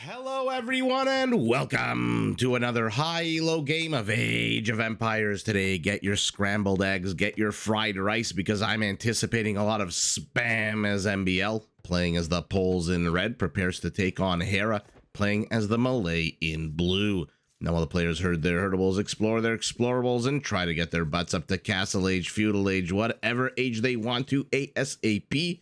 Hello everyone and welcome to another high-low game of Age of Empires. Today, get your scrambled eggs, get your fried rice, because I'm anticipating a lot of spam as MbL, playing as the Poles in red, prepares to take on Hera, playing as the Malay in blue. Now while the players herd their herdables, explore their explorables, and try to get their butts up to Castle Age, Feudal Age, whatever age they want to ASAP.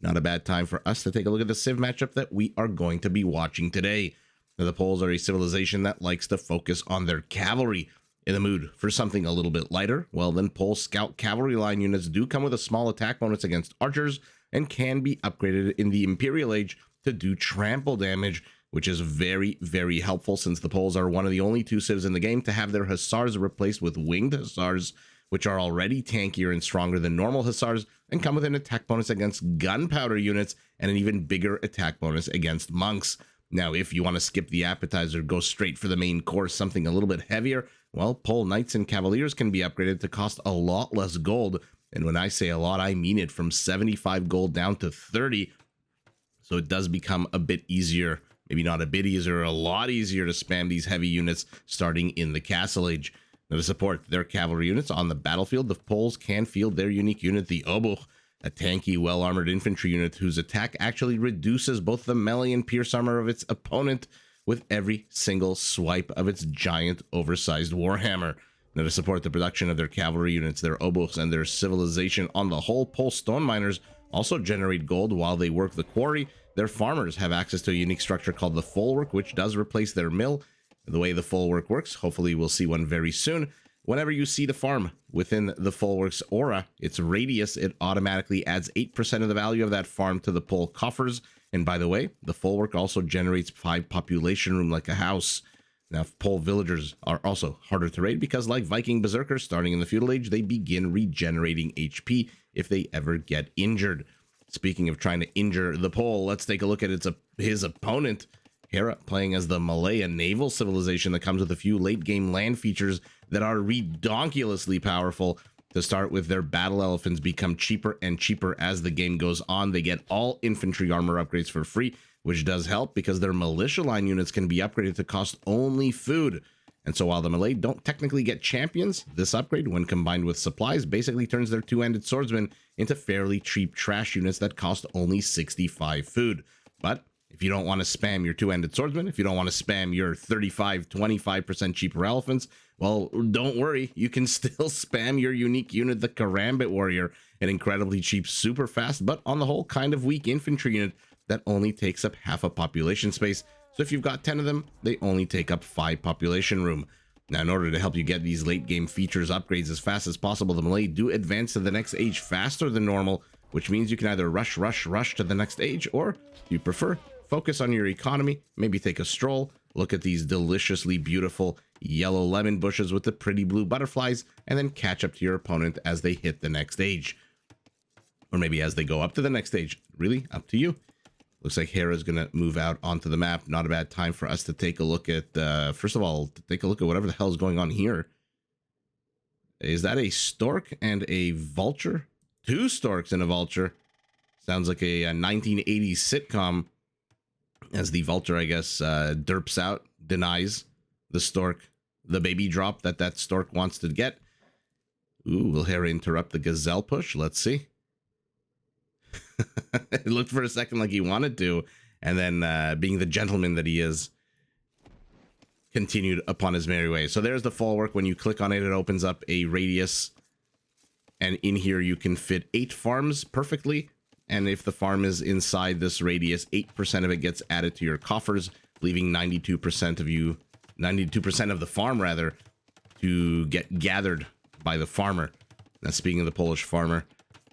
Not a bad time for us to take a look at the Civ matchup that we are going to be watching today. Now, the Poles are a civilization that likes to focus on their cavalry. In the mood for something a little bit lighter, well then Pole Scout cavalry line units do come with a small attack bonus against archers and can be upgraded in the Imperial Age to do trample damage, which is very, very helpful since the Poles are one of the only two civs in the game to have their hussars replaced with winged hussars, which are already tankier and stronger than normal hussars and come with an attack bonus against gunpowder units and an even bigger attack bonus against monks. Now, if you want to skip the appetizer, go straight for the main course, something a little bit heavier, well, Pole Knights and Cavaliers can be upgraded to cost a lot less gold. And when I say a lot, I mean it, from 75 gold down to 30. So it does become a bit easier, maybe not a bit easier, a lot easier to spam these heavy units starting in the Castle Age. Now, to support their cavalry units on the battlefield, the Poles can field their unique unit, the Obuch, a tanky, well-armored infantry unit whose attack actually reduces both the melee and pierce armor of its opponent with every single swipe of its giant, oversized warhammer. Now, to support the production of their cavalry units, their Obuchs, and their civilization on the whole, Pole stone miners also generate gold while they work the quarry. Their farmers have access to a unique structure called the Folwark, which does replace their mill. The way the Folwark works, hopefully we'll see one very soon. Whenever you see the farm within the Folwark's aura, its radius, it automatically adds 8% of the value of that farm to the Pole coffers. And by the way, the Folwark also generates 5 population room like a house. Now, Pole villagers are also harder to raid because, like Viking berserkers starting in the Feudal Age, they begin regenerating HP if they ever get injured. Speaking of trying to injure the Pole, let's take a look at his opponent, Hera, playing as the Malay, a naval civilization that comes with a few late-game land features that are redonkulously powerful. To start with, their battle elephants become cheaper and cheaper as the game goes on. They get all infantry armor upgrades for free, which does help because their militia line units can be upgraded to cost only food. And so while the Malay don't technically get champions, this upgrade, when combined with supplies, basically turns their two-handed swordsmen into fairly cheap trash units that cost only 65 food. But if you don't want to spam your two-handed swordsman, if you don't want to spam your 25% cheaper elephants, well, don't worry. You can still spam your unique unit, the Karambit Warrior, an incredibly cheap, super fast, but on the whole kind of weak infantry unit that only takes up half a population space. So if you've got 10 of them, they only take up 5 population room. Now, in order to help you get these late-game features upgrades as fast as possible, the Malay do advance to the next age faster than normal, which means you can either rush to the next age, or, if you prefer, focus on your economy, maybe take a stroll, look at these deliciously beautiful yellow lemon bushes with the pretty blue butterflies, and then catch up to your opponent as they hit the next stage. Or maybe as they go up to the next stage. Really, up to you. Looks like Hera is going to move out onto the map. Not a bad time for us to take a look at, first of all, to take a look at whatever the hell is going on here. Is that a stork and a vulture? 2 storks and a vulture. Sounds like a 1980s sitcom. As the vulture, I guess, derps out, denies the stork the baby drop that stork wants to get. Ooh, will Hera interrupt the gazelle push? Let's see. It looked for a second like he wanted to, and then being the gentleman that he is, continued upon his merry way. So there's the Folwark. When you click on it, it opens up a radius, and in here you can fit 8 farms perfectly. And if the farm is inside this radius, 8% of it gets added to your coffers, leaving 92% of the farm, rather, to get gathered by the farmer. Now, speaking of the Polish farmer,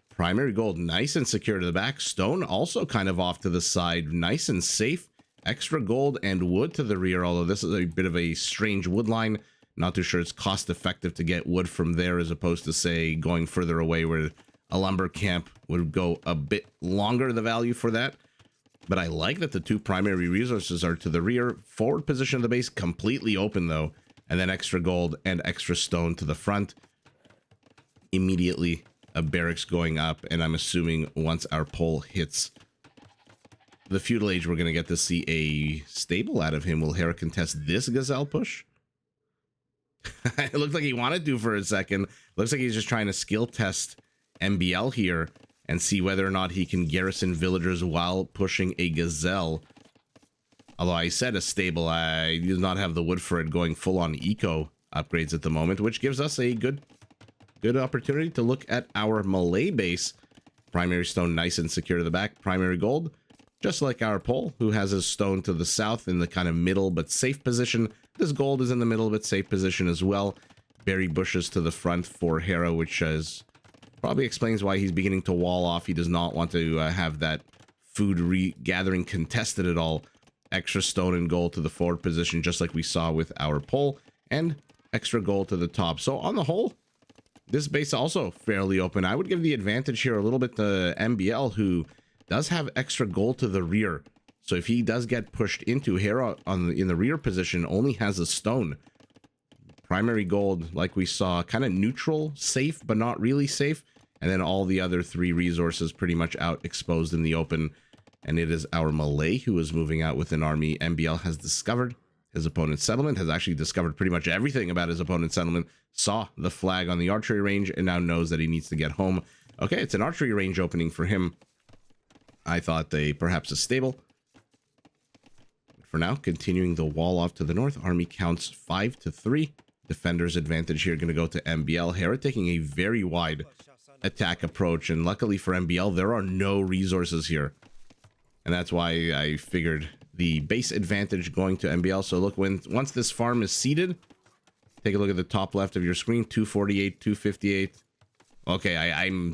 primary gold nice and secure to the back. Stone also kind of off to the side, nice and safe. Extra gold and wood to the rear, although this is a bit of a strange wood line. Not too sure it's cost effective to get wood from there as opposed to, say, going further away where a lumber camp would go a bit longer, the value for that. But I like that the 2 primary resources are to the rear. Forward position of the base completely open, though. And then extra gold and extra stone to the front. Immediately, a barracks going up. And I'm assuming once our pole hits the Feudal Age, we're going to get to see a stable out of him. Will Hera contest this Gazelle push? It looked like he wanted to for a second. Looks like he's just trying to skill test MbL here and see whether or not he can garrison villagers while pushing a Gazelle. Although I said a stable, I do not have the wood for it, going full on eco upgrades at the moment, which gives us a good opportunity to look at our Malay base. Primary stone nice and secure to the back. Primary gold, just like our pole, who has his stone to the south in the kind of middle but safe position. This gold is in the middle but safe position as well. Berry bushes to the front for Hera, which probably explains why he's beginning to wall off. He does not want to have that food regathering contested at all. Extra stone and gold to the forward position, just like we saw with our pole, and extra gold to the top. So on the whole, this base also fairly open. I would give the advantage here a little bit to MbL, who does have extra gold to the rear. So if he does get pushed into, Hera in the rear position only has a stone. Primary gold, like we saw, kind of neutral, safe, but not really safe. And then all the other three resources pretty much out exposed in the open. And it is our Malay who is moving out with an army. MbL has discovered his opponent's settlement, has actually discovered pretty much everything about his opponent's settlement, saw the flag on the archery range, and now knows that he needs to get home. Okay, it's an archery range opening for him. I thought perhaps a stable. For now, continuing the wall off to the north, army counts 5-3. Defender's advantage here going to go to MbL. Hera taking a very wide attack approach, and luckily for MbL, there are no resources here. And that's why I figured the base advantage going to MbL. So look, once this farm is seeded, take a look at the top left of your screen, 248, 258. Okay,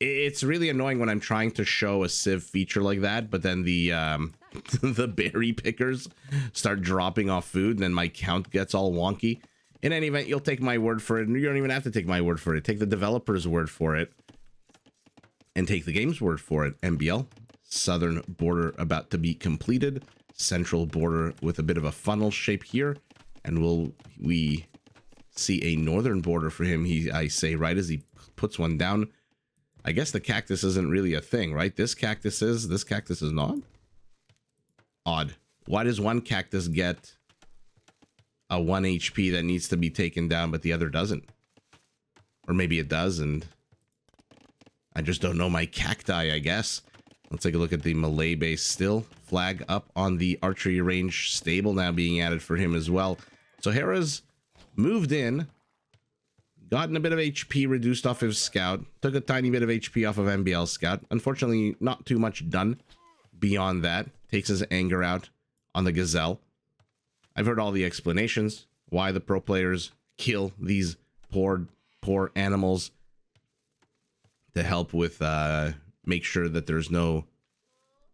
it's really annoying when I'm trying to show a Civ feature like that, but then the the berry pickers start dropping off food, and then my count gets all wonky. In any event, you'll take my word for it, and you don't even have to take my word for it. Take the developer's word for it, and take the game's word for it. MbL, southern border about to be completed, central border with a bit of a funnel shape here, and we see a northern border for him, I say, right as he puts one down. I guess the cactus isn't really a thing, right? This cactus is not? Odd. Why does one cactus get a 1 HP that needs to be taken down, but the other doesn't? Or maybe it does, and I just don't know my cacti, I guess. Let's take a look at the Malay base still. Flag up on the archery range. Stable now being added for him as well. So Hera's moved in. Gotten a bit of HP reduced off his scout. Took a tiny bit of HP off of MbL's scout. Unfortunately, not too much done beyond that. Takes his anger out on the Gazelle. I've heard all the explanations why the pro players kill these poor animals to help with make sure that there's no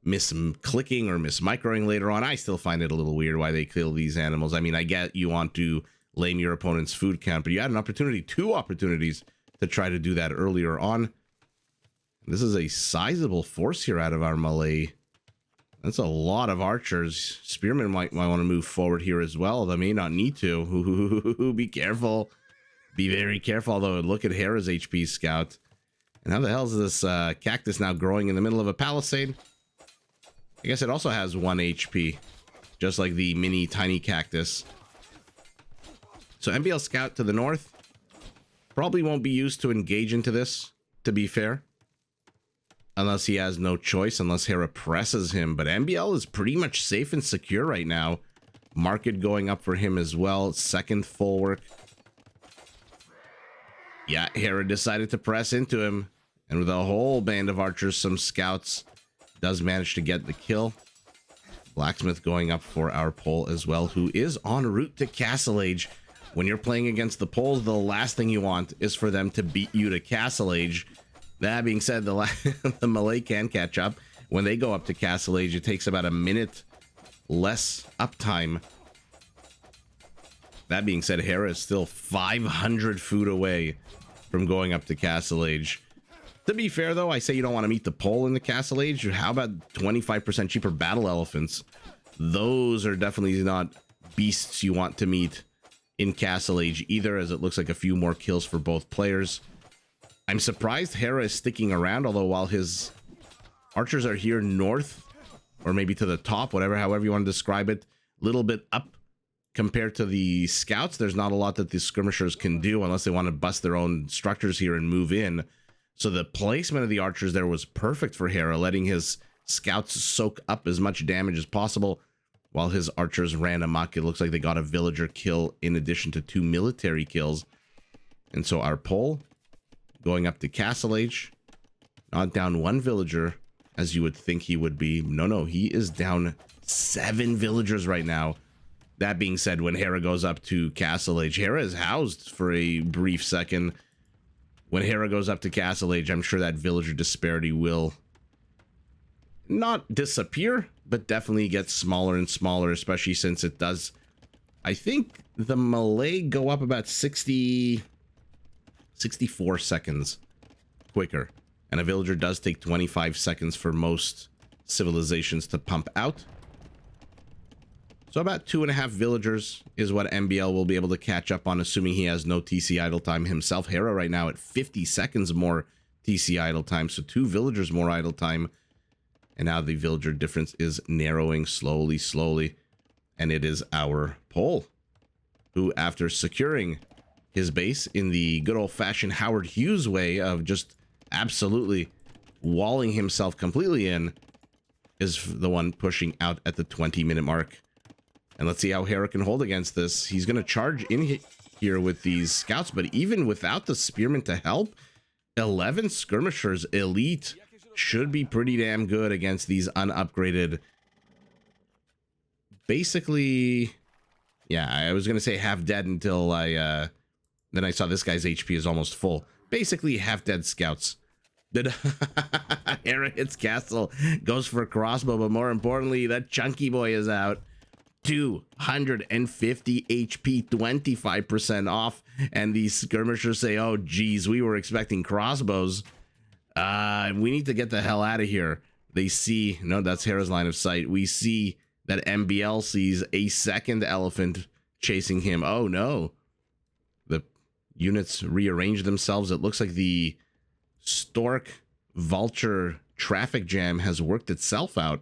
misclicking or mismicroing later on. I still find it a little weird why they kill these animals. I mean, I get you want to lame your opponent's food count, but you had an opportunity, 2 opportunities to try to do that earlier on. This is a sizable force here out of our Malay. That's a lot of archers. Spearmen might want to move forward here as well. They may not need to. Be careful. Be very careful. Although look at Hera's HP scout. And how the hell is this cactus now growing in the middle of a palisade? I guess it also has 1 HP, just like the mini tiny cactus. So MbL scout to the north probably won't be used to engage into this, to be fair. Unless he has no choice, unless Hera presses him. But MbL is pretty much safe and secure right now. Market going up for him as well. Second full work. Yeah, Hera decided to press into him. And with a whole band of archers, some scouts, does manage to get the kill. Blacksmith going up for our pole as well, who is en route to Castle Age. When you're playing against the poles, the last thing you want is for them to beat you to Castle Age. That being said, the Malay can catch up. When they go up to Castle Age, it takes about a minute less uptime. That being said, Hera is still 500 food away from going up to Castle Age. To be fair, though, I say you don't want to meet the pole in the Castle Age. How about 25% cheaper battle elephants? Those are definitely not beasts you want to meet in Castle Age either, as it looks like a few more kills for both players. I'm surprised Hera is sticking around, although while his archers are here north or maybe to the top, however you want to describe it, a little bit up compared to the scouts. There's not a lot that the skirmishers can do unless they want to bust their own structures here and move in. So the placement of the archers there was perfect for Hera, letting his scouts soak up as much damage as possible while his archers ran amok. It looks like they got a villager kill in addition to 2 military kills. And so our Pole going up to Castle Age, not down 1 villager as you would think he would be. No, he is down 7 villagers right now. That being said, when Hera goes up to Castle Age, Hera is housed for a brief second. When Hera goes up to Castle Age, I'm sure that villager disparity will not disappear, but definitely get smaller and smaller, especially since it does, I think, the Malay go up about 64 seconds quicker. And a villager does take 25 seconds for most civilizations to pump out. So about 2.5 villagers is what MbL will be able to catch up on, assuming he has no TC idle time himself. Hera right now at 50 seconds more TC idle time, so 2 villagers more idle time. And now the villager difference is narrowing slowly. And it is our Pole, who after securing his base in the good old-fashioned Howard Hughes way of just absolutely walling himself completely in, is the one pushing out at the 20-minute mark. And let's see how Hera can hold against this. He's going to charge in here with these scouts, but even without the spearmen to help, 11 skirmishers elite should be pretty damn good against these unupgraded. Basically, yeah, I was going to say half dead until then I saw this guy's HP is almost full. Basically half dead scouts. Hera hits castle, goes for a crossbow, but more importantly, that chunky boy is out. 250 HP, 25% off, and these skirmishers say, oh geez, we were expecting crossbows. We need to get the hell out of here. They see, no, that's Hera's line of sight. We see that MbL sees a second elephant chasing him. Oh no, the units rearrange themselves. It looks like the Stork Vulture traffic jam has worked itself out.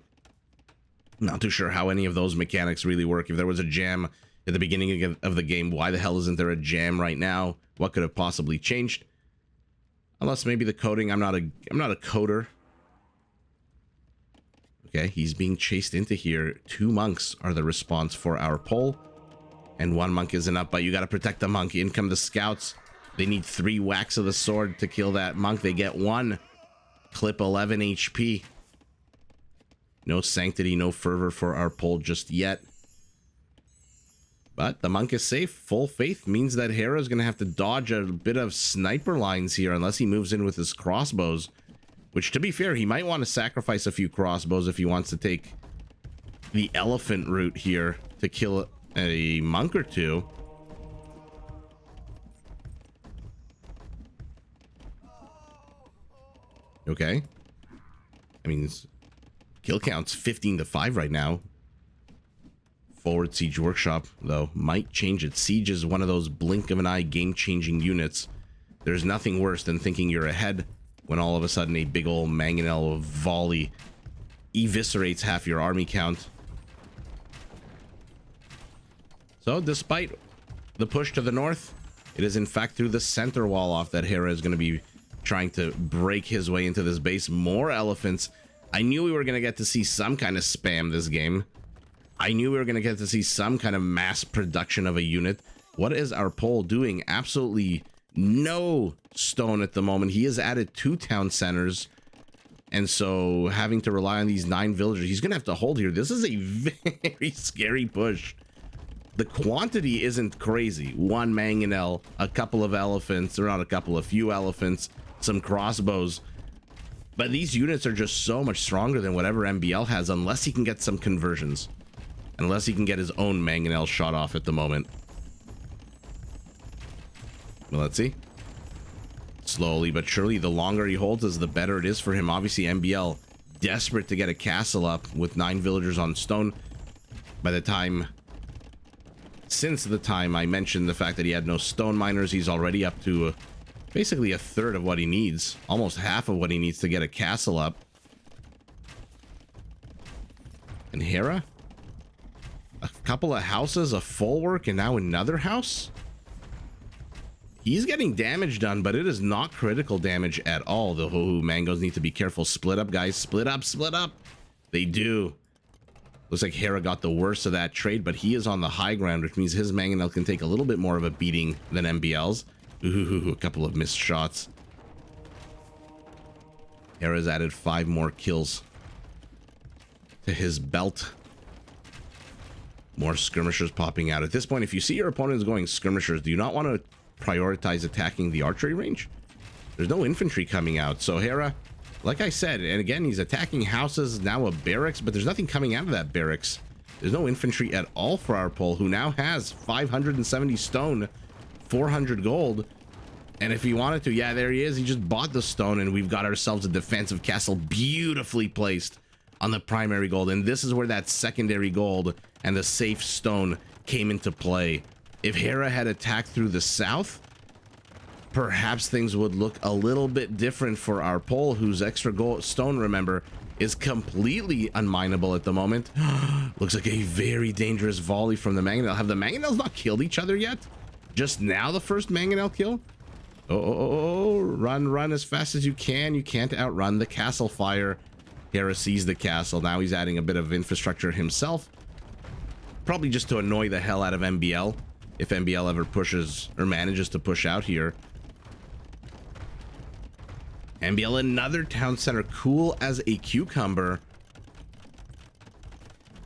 Not too sure how any of those mechanics really work. If there was a jam at the beginning of the game, why the hell isn't there a jam right now? What could have possibly changed? Unless maybe the coding. I'm not a coder. Okay, he's being chased into here. 2 monks are the response for our Pole, and 1 monk isn't up. But you got to protect the monk. In come the scouts. They need 3 whacks of the sword to kill that monk. They get 1. Clip 11 HP. No sanctity, no fervor for our Pole just yet. But the monk is safe. Full faith means that Hera is going to have to dodge a bit of sniper lines here unless he moves in with his crossbows. Which, to be fair, he might want to sacrifice a few crossbows if he wants to take the elephant route here to kill a monk or 2. Okay. I mean, kill count's 15-5 right now. Forward Siege Workshop, though, might change it. Siege is one of those blink of an eye game-changing units. There's nothing worse than thinking you're ahead when all of a sudden a big old mangonel volley eviscerates half your army count. So, despite the push to the north, it is in fact through the center wall off that Hera is going to be trying to break his way into this base. More elephants. I knew we were going to get to see some kind of spam this game. I knew we were going to get to see some kind of mass production of a unit. What is our Pole doing? Absolutely no stone at the moment. He has added 2 town centers. And so having to rely on these 9 villagers, he's going to have to hold here. This is a very scary push. The quantity isn't crazy. 1 mangonel, a couple of elephants, or not a couple, a few elephants, some crossbows. But these units are just so much stronger than whatever MbL has, unless he can get some conversions. Unless he can get his own mangonel shot off at the moment. Well, let's see. Slowly but surely, the longer he holds us, the better it is for him. Obviously, MbL desperate to get a castle up with 9 villagers on stone. By the time... Since the time I mentioned the fact that he had no stone miners, he's already up to basically a third of what he needs. Almost half of what he needs to get a castle up. And Hera, a couple of houses, a full work, and now another house. He's getting damage done, but it is not critical damage at all. The mangoes need to be careful. Split up, guys. Split up, split up. They do. Looks like Hera got the worst of that trade, but he is on the high ground, which means his mangonel can take a little bit more of a beating than MbL's. Ooh, a couple of missed shots. Hera's added 5 more kills to his belt. More skirmishers popping out. At this point, if you see your opponent is going skirmishers, do you not want to prioritize attacking the archery range? There's no infantry coming out. So Hera, like I said, and again, he's attacking houses, now a barracks, but there's nothing coming out of that barracks. There's no infantry at all for our pole, who now has 570 stone, 400 gold. And if he wanted to, yeah, there he is. He just bought the stone, and we've got ourselves a defensive castle beautifully placed on the primary gold. And this is where that secondary gold and the safe stone came into play. If Hera had attacked through the south, perhaps things would look a little bit different for our pole, whose extra gold stone, remember, is completely unmineable at the moment. Looks like a very dangerous volley from the mangonel. Have the mangonels not killed each other yet? Just now the first mangonel kill? Oh, run as fast as you can. You can't outrun the castle fire. Hera sees the castle. Now he's adding a bit of infrastructure himself. Probably just to annoy the hell out of MbL, if MbL ever pushes or manages to push out here. MbL, another town center, cool as a cucumber.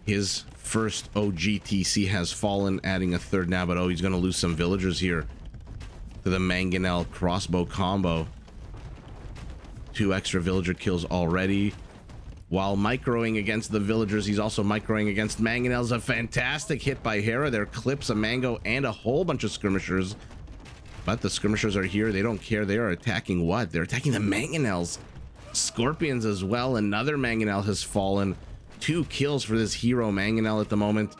His first OGTC has fallen, adding a third now, but oh, he's going to lose some villagers here to the mangonel crossbow combo. 2 extra villager kills already. While microing against the villagers, he's also microing against mangonels. A fantastic hit by Hera. There clips a mango and a whole bunch of skirmishers. But the skirmishers are here. They don't care. They are attacking what? They're attacking the mangonels. Scorpions as well. Another mangonel has fallen. 2 kills for this hero mangonel at the moment.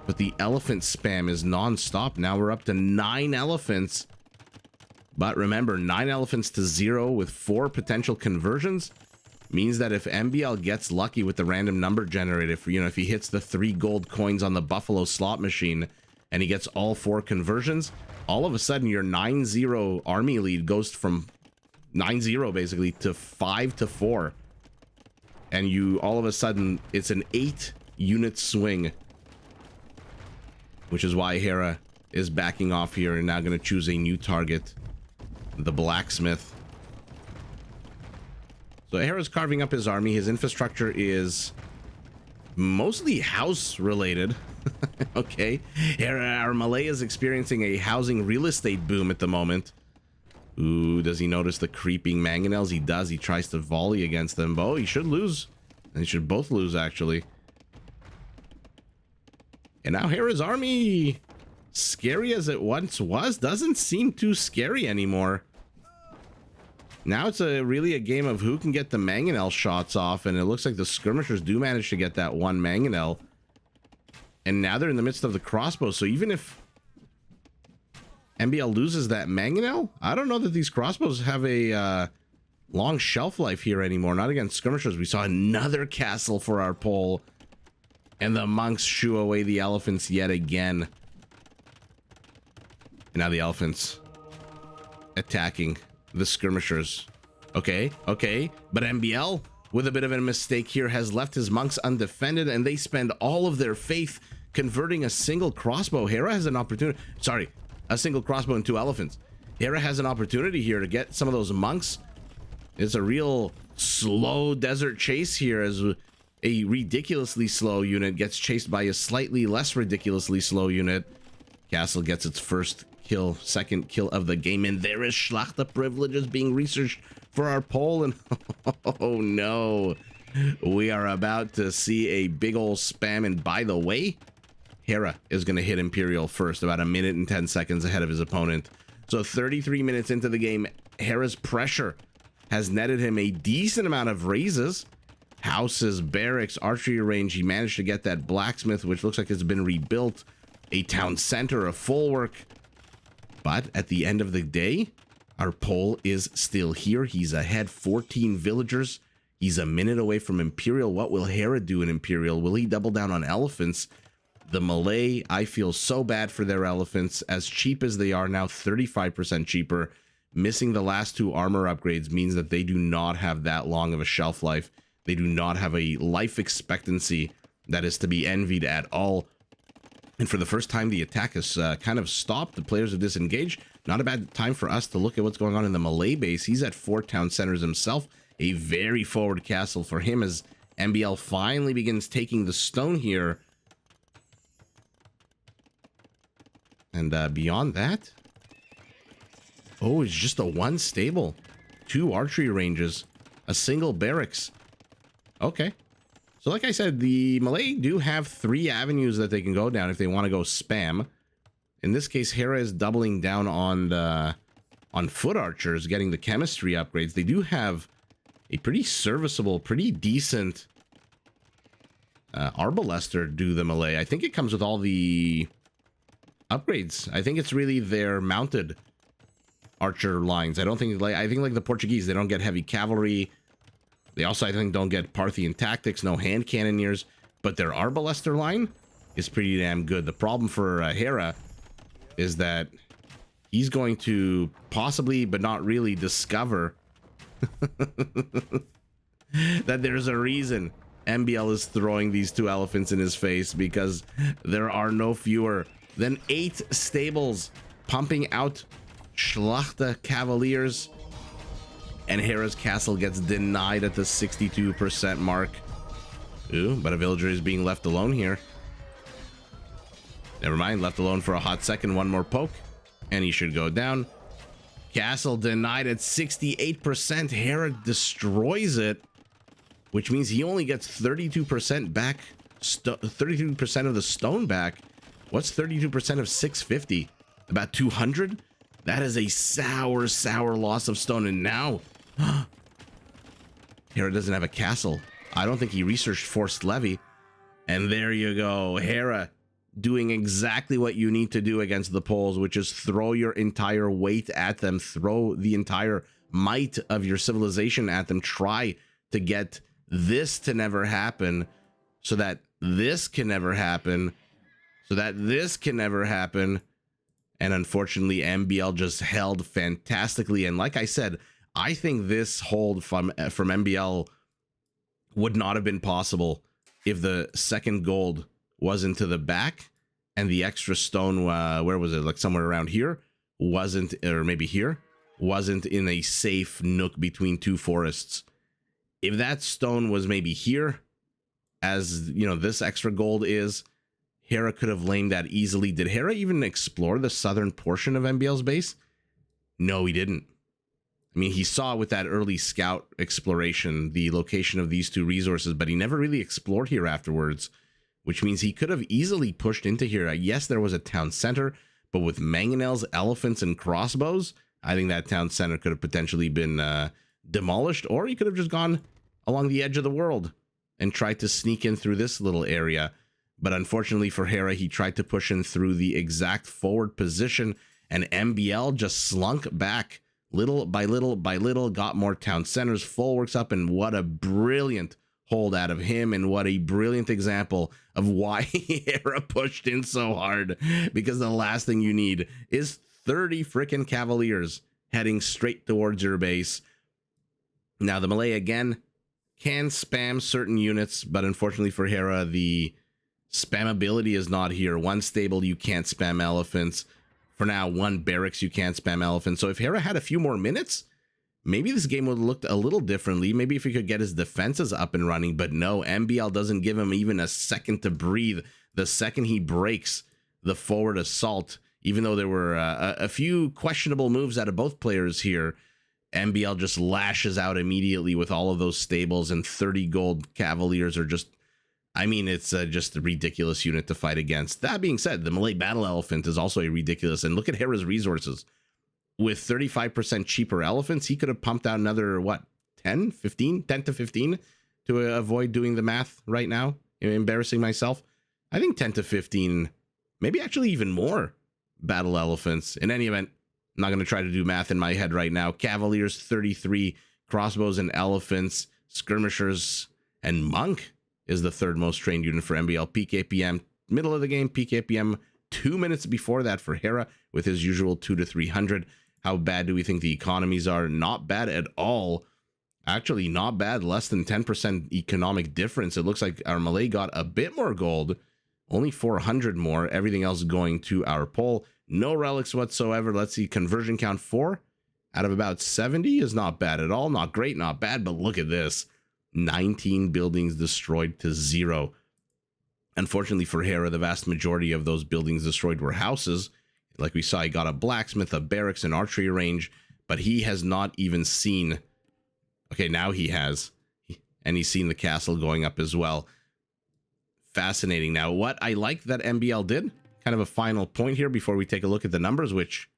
But the elephant spam is non-stop. Now we're up to 9 elephants. But remember, 9 elephants to 0 with 4 potential conversions means that if MbL gets lucky with the random number generator, if he hits the 3 gold coins on the Buffalo slot machine and he gets all 4 conversions, all of a sudden your 9-0 army lead goes from 9-0 basically to 5-4. And you all of a sudden, it's an 8-unit swing, which is why Hera is backing off here and now going to choose a new target, the blacksmith. So Hera's carving up his army. His infrastructure is mostly house related. Okay. Hera, our Malay, is experiencing a housing real estate boom at the moment. Ooh, does he notice the creeping mangonels? He does. He tries to volley against them. Oh, he should lose. They should both lose, actually. And now Hera's army, scary as it once was, doesn't seem too scary anymore. Now it's really a game of who can get the mangonel shots off, and it looks like the skirmishers do manage to get that 1 mangonel. And now they're in the midst of the crossbow, so even if MbL loses that mangonel, I don't know that these crossbows have a long shelf life here anymore. Not against skirmishers. We saw another castle for our pole, and the monks shoo away the elephants yet again. And now the elephants attacking the skirmishers. Okay, but MbL, with a bit of a mistake here, has left his monks undefended, and they spend all of their faith converting a single crossbow. Hera has an opportunity. Sorry, a single crossbow and 2 elephants. Hera has an opportunity here to get some of those monks. It's a real slow desert chase here, as a ridiculously slow unit gets chased by a slightly less ridiculously slow unit. Castle gets its first kill, second kill of the game, and there is Schlachter privileges being researched for our pole, and oh no, we are about to see a big ol' spam. And by the way, Hera is going to hit Imperial first, about 1 minute and 10 seconds ahead of his opponent. So 33 minutes into the game, Hera's pressure has netted him a decent amount of raises. Houses, barracks, archery range. He managed to get that blacksmith, which looks like it's been rebuilt, a town center, a full work. But at the end of the day, our pole is still here. He's ahead 14 villagers. He's a minute away from Imperial. What will Hera do in Imperial? Will he double down on elephants? The Malay, I feel so bad for their elephants. As cheap as they are now, 35% cheaper. Missing the last 2 armor upgrades means that they do not have that long of a shelf life. They do not have a life expectancy that is to be envied at all. And for the first time, the attack has kind of stopped. The players have disengaged. Not a bad time for us to look at what's going on in the Malay base. He's at 4 town centers himself. A very forward castle for him as MbL finally begins taking the stone here. And beyond that, oh, it's just a 1 stable, 2 archery ranges, a single barracks. Okay. So like I said, the Malay do have 3 avenues that they can go down if they want to go spam. In this case, Hera is doubling down on foot archers, getting the chemistry upgrades. They do have a pretty serviceable, pretty decent Arbalester do the Malay. I think it comes with all the upgrades. I think it's really their mounted archer lines. I don't think, like, I think like the Portuguese, they don't get heavy cavalry. They also, I think, don't get Parthian tactics, no hand cannoneers, but their Arbalester line is pretty damn good. The problem for Hera is that he's going to possibly, but not really, discover that there's a reason MbL is throwing these 2 elephants in his face, because there are no fewer than 8 stables pumping out Schlachter Cavaliers, and Hera's castle gets denied at the 62% mark. Ooh, but a villager is being left alone here. Never mind, left alone for a hot second. 1 more poke, and he should go down. Castle denied at 68%. Hera destroys it, which means he only gets 32% back. 32% of the stone back. What's 32% of 650? About 200? That is a sour loss of stone. And now, Hera doesn't have a castle. I don't think he researched forced levy. And there you go. Hera doing exactly what you need to do against the Poles, which is throw your entire weight at them. Throw the entire might of your civilization at them. Try to get this to never happen, so that this can never happen, so that this can never happen. And unfortunately, MbL just held fantastically. And like I said, I think this hold from MbL would not have been possible if the second gold wasn't to the back and the extra stone, where was it? Like somewhere around here, wasn't, or maybe here, wasn't in a safe nook between 2 forests. If that stone was maybe here, as you know, this extra gold is, Hera could have lamed that easily. Did Hera even explore the southern portion of MbL's base? No, he didn't. I mean, he saw with that early scout exploration the location of these 2 resources, but he never really explored here afterwards, which means he could have easily pushed into here. Yes, there was a town center, but with mangonels, elephants, and crossbows, I think that town center could have potentially been demolished, or he could have just gone along the edge of the world and tried to sneak in through this little area. But unfortunately for Hera, he tried to push in through the exact forward position, and MbL just slunk back little by little by little, got more town centers, full works up, and what a brilliant hold out of him, and what a brilliant example of why Hera pushed in so hard, because the last thing you need is 30 freaking Cavaliers heading straight towards your base. Now, the Malay, again, can spam certain units, but unfortunately for Hera, the spammability is not here. 1 stable, you can't spam elephants. For now, 1 barracks, you can't spam elephants. So if Hera had a few more minutes, maybe this game would have looked a little differently. Maybe if he could get his defenses up and running, but no, MbL doesn't give him even a second to breathe. The second he breaks the forward assault, even though there were a few questionable moves out of both players here, MbL just lashes out immediately with all of those stables, and 30 gold Cavaliers are just, I mean, it's just a ridiculous unit to fight against. That being said, the Malay Battle Elephant is also a ridiculous, and look at Hera's resources. With 35% cheaper elephants, he could have pumped out another, what, 10 to 15 to avoid doing the math right now, embarrassing myself. I think 10 to 15, maybe actually even more battle elephants. In any event, I'm not going to try to do math in my head right now. Cavaliers, 33, crossbows and elephants, skirmishers, and monk is the third most trained unit for MbL. Peak APM, middle of the game, peak APM 2 minutes before that for Hera with his usual 200 to 300. How bad do we think the economies are? Not bad at all. Actually, not bad. Less than 10% economic difference. It looks like our Malay got a bit more gold, only 400 more. Everything else going to our Pole. No relics whatsoever. Let's see, conversion count 4 out of about 70 is not bad at all. Not great, not bad, but look at this. 19 buildings destroyed to 0. Unfortunately for Hera, the vast majority of those buildings destroyed were houses. Like we saw, he got a blacksmith, a barracks, an archery range, but he has not even seen... Okay, now he has. And he's seen the castle going up as well. Fascinating. Now, what I like that MbL did, kind of a final point here before we take a look at the numbers, which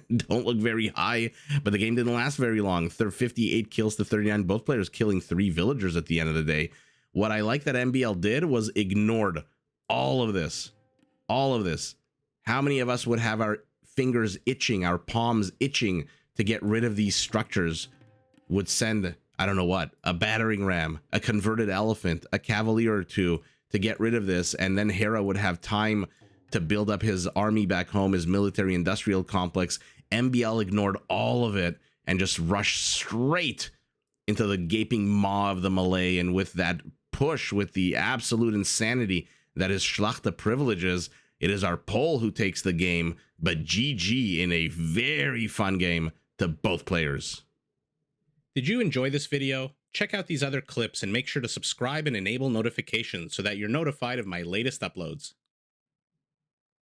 don't look very high, but the game didn't last very long. 58 kills to 39, both players killing 3 villagers at the end of the day. What I like that MbL did was ignored all of this. All of this. How many of us would have our fingers itching, our palms itching to get rid of these structures? Would send, I don't know what, a battering ram, a converted elephant, a cavalier or two to get rid of this, and then Hera would have time to build up his army back home, his military industrial complex. MbL ignored all of it and just rushed straight into the gaping maw of the Malay, and with that push, with the absolute insanity that is Schlachter privileges, it is our Pole who takes the game, but GG in a very fun game to both players. Did you enjoy this video? Check out these other clips and make sure to subscribe and enable notifications so that you're notified of my latest uploads.